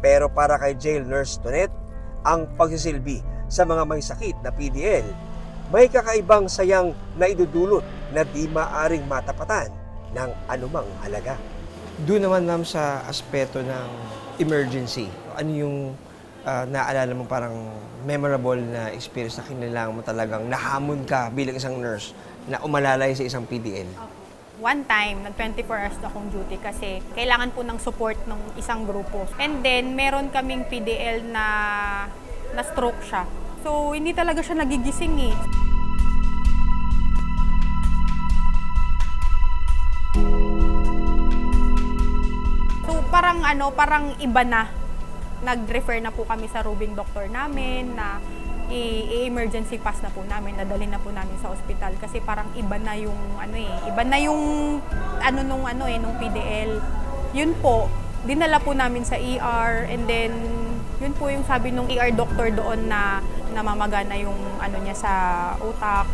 Pero para kay Jail Nurse Tonet, ang pagsisilbi sa mga may sakit na PDL, may kakaibang sayang na idudulot na di maaring matapatan ng anumang halaga. Doon naman ma'am sa aspeto ng emergency, ano yung naalala mo parang memorable na experience na kailangan mo talagang nahamon ka bilang isang nurse na umalalay sa isang PDL? One time, nag-24 hours na akong duty kasi kailangan po ng support ng isang grupo. And then, meron kaming PDL na stroke siya. So, hindi talaga siya nagigising eh. So, parang iba na. Nag-refer na po kami sa roving doctor namin na i-emergency pass na po namin, nadali na po namin sa ospital kasi parang iba na yung nung PDL. Yun po, dinala po namin sa ER and then yun po yung sabi nung ER doctor doon na namamagana yung niya sa utak.